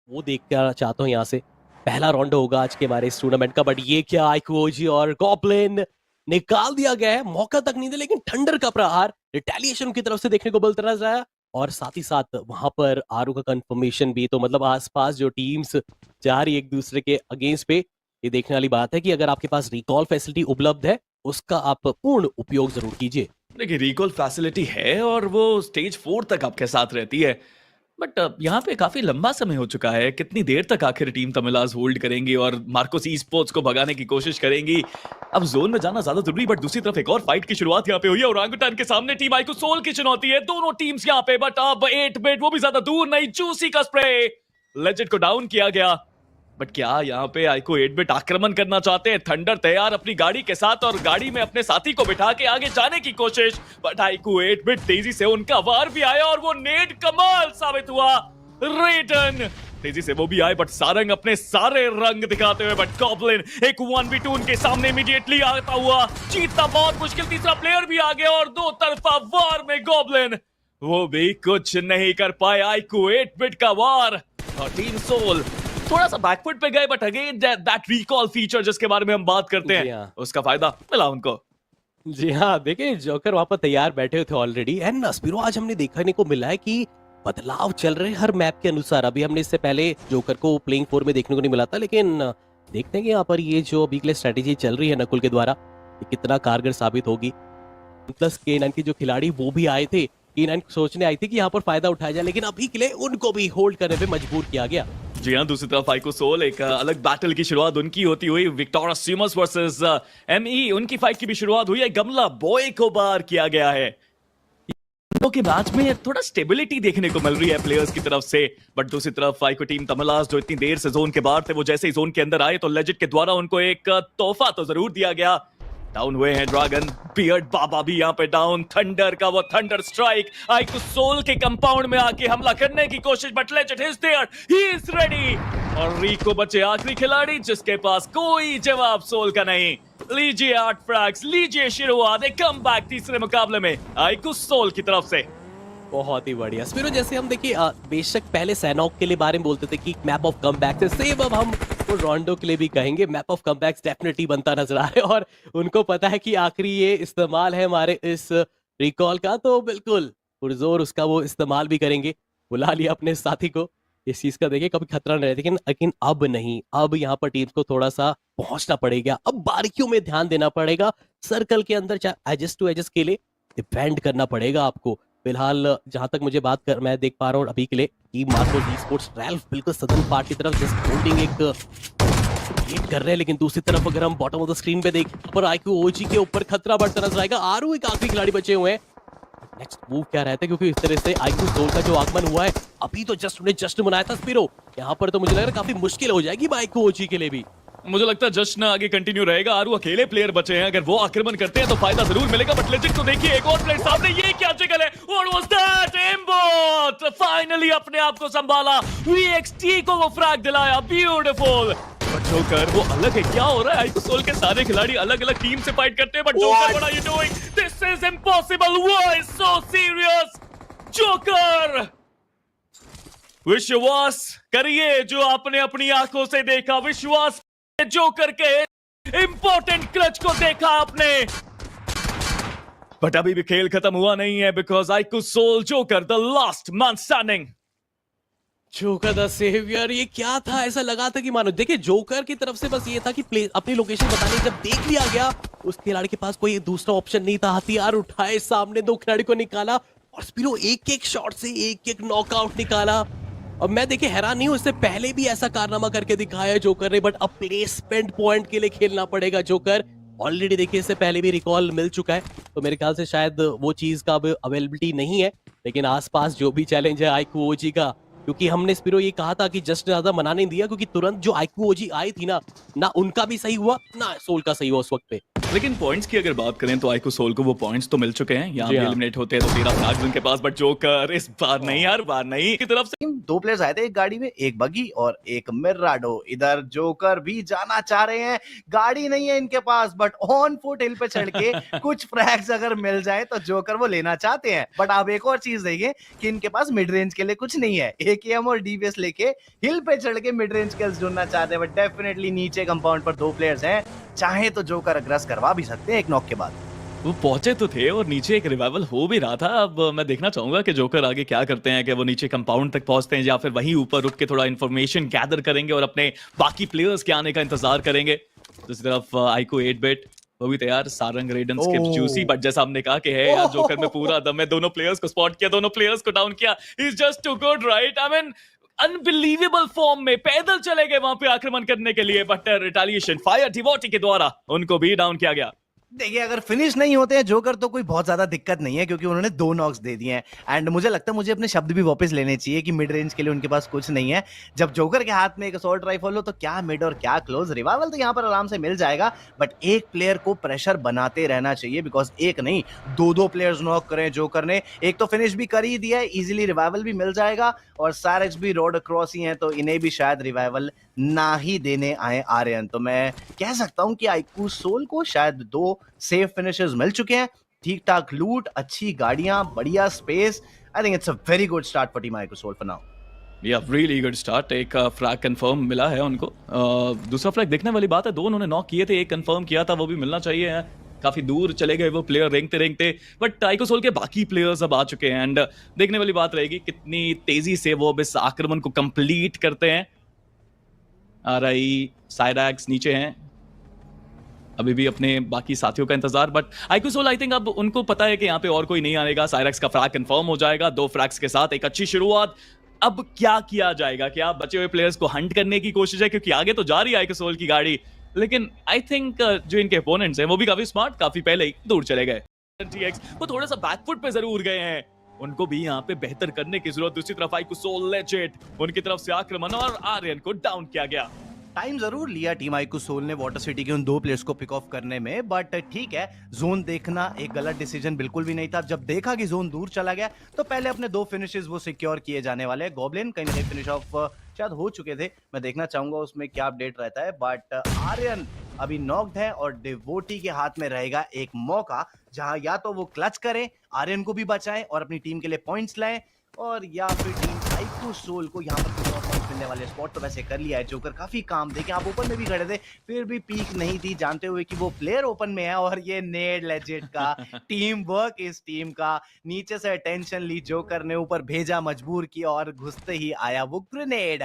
वो देखना चाहता हूँ यहाँ से। पहला राउंड होगा आज के हमारे इस टूर्नामेंट का, बट ये क्या आईक्यूओजी और गॉब्लिन निकाल दिया गया है, मौका तक नहीं दिया, लेकिन थंडर का प्रहार रिटेलिएशन की तरफ से देखने को मिलता नजर आया। और साथ ही साथ वहां पर आरू का कंफर्मेशन भी, तो मतलब आसपास जो टीम्स जा रही एक दूसरे के अगेंस्ट पे, ये देखने वाली बात है कि अगर आपके पास रिकॉल फैसिलिटी उपलब्ध है उसका आप पूर्ण उपयोग जरूर कीजिए। देखिए रिकॉल फैसिलिटी है और वो स्टेज 4 तक आपके साथ रहती है, बट यहाँ पे काफी लंबा समय हो चुका है। कितनी देर तक आखिर टीम तमिलाज होल्ड करेंगी और मार्कोस ई स्पोर्ट्स को भगाने की कोशिश करेंगी। अब जोन में जाना ज्यादा जरूरी, बट दूसरी तरफ एक और फाइट की शुरुआत यहाँ पे हुई है। ओरांगुटान के सामने टीम आईक्यू सोल की चुनौती है, दोनों टीम्स यहाँ पे, बट अब 8 बिट वो भी ज्यादा दूर नहीं। जूसी का स्प्रे, लेजेंड को डाउन किया गया। बट क्या यहाँ पे आईको 8 बिट आक्रमण करना चाहते हैं? थंडर तैयार अपनी गाड़ी के साथ और गाड़ी में अपने साथी को बिठा के आगे जाने की कोशिश, बट आईको 8 बिट तेजी से उनका वार भी आया और वो नेड कमाल साबित हुआ। रेडन तेजी से वो भी आए, बट सारंग अपने सारे रंग दिखाते हुए, बट गॉब्लिन एक 1v2 उनके सामने इमीडिएटली आता हुआ। जीतना बहुत मुश्किल, तीसरा प्लेयर भी आ गया और दो तरफा वार में गॉब्लिन वो भी कुछ नहीं कर पाए। आईको 8 बिट का वार और टीम सोल थोड़ा सा बैकफुट पे गए, but again that recall feature जिसके बारे में हम बात करते हैं, उसका फायदा मिला उनको। जी हाँ, देखिए जोकर वहां पर तैयार बैठे हुए थे ऑलरेडी। एंड स्पिरो आज हमने देखने को मिला है कि बदलाव चल रहे हैं हर मैप के अनुसार। अभी हमने इससे पहले जोकर को प्लेइंग 4 में देखने को नहीं मिला था, लेकिन देखते हैं कि यहाँ पर ये जो अभी के लिए स्ट्रेटेजी चल रही है नकुल के द्वारा, ये कितना कारगर साबित होगी। प्लस K9 के जो खिलाड़ी वो भी आए थे, K9 सोचने आई थी कि यहाँ पर फायदा उठाया जाए, लेकिन अभी के लिए उनको भी होल्ड करने पे मजबूर किया गया। जी हाँ, दूसरी तरफ आईको सोल एक अलग बैटल की शुरुआत उनकी होती हुई। विक्टोरिया सीमस वर्सेस एमई, उनकी फाइट की भी शुरुआत हुई है। गमला बॉय को बाहर किया गया है। के मैच में थोड़ा स्टेबिलिटी देखने को मिल रही है प्लेयर्स की तरफ से, बट दूसरी तरफ आईको टीम तमिलाज जो इतनी देर से जोन के बाहर थे, वो जैसे ही जोन के अंदर आए तो लेजेंड के द्वारा उनको एक तोहफा तो जरूर दिया गया। डाउन हुए हैं ड्रैगन, बियर्ड बाबा भी यहाँ पे डाउन। थंडर का वो थंडर स्ट्राइक आईको सोल के कंपाउंड में आके हमला करने की कोशिश, but legend is there, he is ready. और रिको बचे आखिरी खिलाड़ी जिसके पास कोई जवाब सोल का नहीं। लीजिए 8 फ्रैग्स, लीजिए शुरुआत, एक कमबैक तीसरे मुकाबले में आईको सोल की तरफ से। बहुत ही बढ़िया स्पिरो, जैसे हम देखिए बेशक पहले सैनॉक के लिए बारे में बोलते थे कि मैप ऑफ कमबैक से, सेम अब हम वो रोंडो के लिए भी कहेंगे मैप ऑफ कमबैक्स डेफिनेटली बनता नजर आ रहा है। और उनको पता है कि आखिरी ये इस्तेमाल है हमारे इस रिकॉल का, तो बिल्कुल पुरजोर उसका वो इस्तेमाल भी करेंगे। बुला लिया अपने साथी को, इस चीज का देखिए कभी खतरा नहीं रहता, लेकिन अब नहीं, अब यहाँ पर टीम को थोड़ा सा पहुंचना पड़ेगा, अब बारीकियों में ध्यान देना पड़ेगा। सर्कल के अंदर चाहे एजेस टू एजेस के लिए डिपेंड करना पड़ेगा आपको। फिलहाल जहां तक मुझे मैं देख पा रहा हूँ अभी के लिए team Marcos e sports Ralph बिल्कुल सदन पार्ट की तरफ जस्ट होल्डिंग एक वेट कर रहे हैं, लेकिन दूसरी तरफ अगर हम बॉटम ऑफ द स्क्रीन पे देखें पर आईक्यू ओजी के ऊपर खतरा बढ़ता नजर आएगा। आरू एक आखिरी खिलाड़ी बचे हुए हैं, नेक्स्ट मूव क्या रहता है, क्योंकि इस तरह से आईक्यू सोल का जो आगमन हुआ है अभी तो जस्ट उन्हें जश्न मनाया था स्पिरो, यहाँ पर तो मुझे लग रहा है काफी मुश्किल हो जाएगी आईक्यू ओजी के लिए भी। मुझे लगता है जश्न आगे कंटिन्यू रहेगा। आरू अकेले प्लेयर बचे हैं, अगर वो आक्रमण करते हैं तो फायदा जरूर मिलेगा, बट लेजेंड को देखिए एक और प्लेयर सामने, ये क्या जगह है? What was that? एम्बोट फाइनली अपने आप को संभाला, वीएक्सटी को वो फ्रैग दिलाया, ब्यूटीफुल। बट जोकर वो अलग है, क्या हो रहा है? आईको सोल के सारे खिलाड़ी अलग अलग टीम से फाइट करते हैं, but Joker what are you doing? This is impossible, why so serious? Joker विश्वास करिए जो आपने अपनी आंखों से देखा, विश्वास जोकर के इंपॉर्टेंट क्लच को देखा आपने। बट अभी भी खेल खत्म हुआ नहीं है, बिकॉज आईको सोल Joker the last man standing. Joker the saviour, ये क्या था? ऐसा लगा था कि मानो देखिए जोकर की तरफ से बस ये था कि अपनी लोकेशन बताने, जब देख लिया गया उस खिलाड़ी के पास कोई दूसरा ऑप्शन नहीं था, हथियार उठाए सामने दो खिलाड़ी को निकाला और स्पिरो एक एक शॉट से एक एक नॉकआउट निकाला। अब मैं देखिए हैरान नहीं हूं, इससे पहले भी ऐसा कारनामा करके दिखाया है जोकर ने, बट अब प्लेसमेंट पॉइंट के लिए खेलना पड़ेगा। जोकर ऑलरेडी देखिए इससे पहले भी रिकॉल मिल चुका है, तो मेरे ख्याल से शायद वो चीज का अब अवेलेबिलिटी नहीं है, लेकिन आसपास जो भी चैलेंज है आईक्यू ओजी का, क्योंकि हमने स्पिरो ये कहा था कि जस्ट ज्यादा मना नहीं दिया, क्योंकि तुरंत जो आईक्यू ओजी आई थी ना उनका भी सही हुआ ना सोल का सही हुआ उस वक्त पे। लेकिन पॉइंट्स की अगर बात करें तो आइको सोल को वो पॉइंट्स तो मिल चुके हैं, यहाँ जी भी हाँ। एलिमिनेट होते हैं तो 13 फ्लैग्स उनके पास, बट जोकर इस बार नहीं यार, बार नहीं की तरफ से। दो प्लेयर्स आए थे एक गाड़ी में, एक बगी और एक मिराडो। इधर जोकर भी जाना चाह रहे हैं, गाड़ी नहीं है इनके पास, बट ऑन फुट हिल पे चढ़ के कुछ फ्रैग्स अगर मिल जाए तो जोकर वो लेना चाहते हैं। बट आप एक और चीज देखिए कि इनके पास मिड रेंज के लिए कुछ नहीं है, एकेएम और डीबीएस लेके हिल पे चढ़ के मिड रेंज किल्स ढूंढना चाहते हैं। बट डेफिनेटली नीचे कंपाउंड पर दो प्लेयर्स हैं, चाहे तो जोकर अग्रेस करवा भी सकते हैं एक नॉक के बाद। वो पहुंचे तो थे और नीचे एक रिवाइवल हो भी रहा था। अब मैं देखना चाहूंगा कि जोकर आगे क्या करते हैं, कि वो नीचे कंपाउंड तक पहुंचते हैं या फिर वहीं ऊपर रुक के थोड़ा इन्फॉर्मेशन गैदर करेंगे और अपने बाकी प्लेयर्स के आने का इंतजार करेंगे। दूसरी तरफ आइको 8-बिट वो भी तैयार, सारंग रेडन स्किप जूसी, बट जैसा हमने कहा कि है यार जोकर में पूरा दम है, दोनों प्लेयर्स को स्पॉट किया, दोनों प्लेयर्स को डाउन किया। He is just too good, right? I mean unbelievable form में पैदल चले गए वहां पे आक्रमण करने के लिए, बट रिटेलिएशन फायर डिवोटी के द्वारा उनको भी डाउन किया गया। देखिए अगर फिनिश नहीं होते हैं जोकर तो कोई बहुत ज्यादा दिक्कत नहीं है, क्योंकि उन्होंने 2 नॉक्स दे दिए हैं। एंड मुझे लगता है मुझे अपने शब्द भी वापस लेने चाहिए कि मिड रेंज के लिए उनके पास कुछ नहीं है। जब जोकर के हाथ में एक असॉल्ट राइफल हो तो क्या मिड और क्या क्लोज, रिवाइवल तो यहाँ पर आराम से मिल जाएगा। बट एक प्लेयर को प्रेशर बनाते रहना चाहिए, बिकॉज एक नहीं 2-2 प्लेयर्स नॉक करें जोकर ने, एक तो फिनिश भी कर ही दिया है, इजीली रिवाइवल भी मिल जाएगा। और सारेक्स भी रोड क्रॉस ही हैं, तो इन्हें भी शायद रिवाइवल ना ही देने आए आर्यन। तो मैं कह सकता हूं कि आइकू सोल को शायद 2 सेफ फिनिशेस मिल चुके हैं, ठीक ठाक लूट, अच्छी गाड़ियां, बढ़िया space. I think it's a very good start for team Aiku Soul for now. Yeah really good start. एक फ्रैग कंफर्म मिला है उनको। दूसरा फ्रैग देखने वाली बात है, 2 उन्होंने नॉक किए थे, एक कंफर्म किया था, वो भी मिलना चाहिए। काफी दूर चले गए वो प्लेयर रेंगते रेंगते, बट आइको सोल के बाकी प्लेयर्स अब आ चुके हैं एंड देखने वाली बात रहेगी कितनी तेजी से वो अब इस आक्रमण को कंप्लीट करते हैं। आरआई साइरैक्स नीचे हैं, अभी भी अपने बाकी साथियों का इंतजार, बट आइको सोल आई थिंक अब उनको पता है कि यहाँ पे और कोई नहीं आएगा। साइरैक्स का फ्रैग कंफर्म हो जाएगा, 2 फ्रैग्स के साथ एक अच्छी शुरुआत। अब क्या किया जाएगा? क्या बचे हुए प्लेयर्स को हंट करने की कोशिश है? क्योंकि आगे तो जा रही है आइको सोल की गाड़ी, लेकिन आई थिंक जो इनके ओपोनेंट्स हैं वो भी काफी स्मार्ट, काफी पहले ही दूर चले गए। TX वो थोड़ा सा बैकफुट पे जरूर गए हैं, उनको भी यहाँ पे बेहतर करने की जरूरत। दूसरी तरफ आइको सोल लेजेंड, उनकी तरफ से आक्रमण और आर्यन को डाउन किया गया। टाइम जरूर लिया टीम आइकू सोल ने वाटर सिटी के उन 2 प्लेयर्स को पिक ऑफ करने में, बट ठीक है, जोन देखना एक गलत डिसीजन बिल्कुल भी नहीं था। जब देखा कि जोन दूर चला गया तो पहले अपने 2 फिनिशेस वो सिक्योर किए जाने वाले हैं। गॉब्लिन कहीं ना कहीं फिनिश ऑफ शायद हो चुके थे, मैं देखना चाहूंगा उसमें क्या अपडेट रहता है। बट आर्यन अभी नॉक्ड है और डिवोटी के हाथ में रहेगा एक मौका, जहां या तो वो क्लच करें, आर्यन को भी बचाएं और अपनी टीम के लिए पॉइंट्स लाएं, और या फिर टीम आइकू सोल को यहाँ पर पॉइंट्स मिलने वाले। स्पॉट तो वैसे कर लिया है जोकर, काफी काम। देखें आप ओपन में भी खड़े थे, फिर भी पीक नहीं थी, जानते हुए कि वो प्लेयर ओपन में है। और ये नेड लेजेंड का टीम वर्क, इस टीम का नीचे से अटेंशन ली जोकर ने, ऊपर भेजा, मजबूर किया और घुसते ही आया वो ग्रेनेड।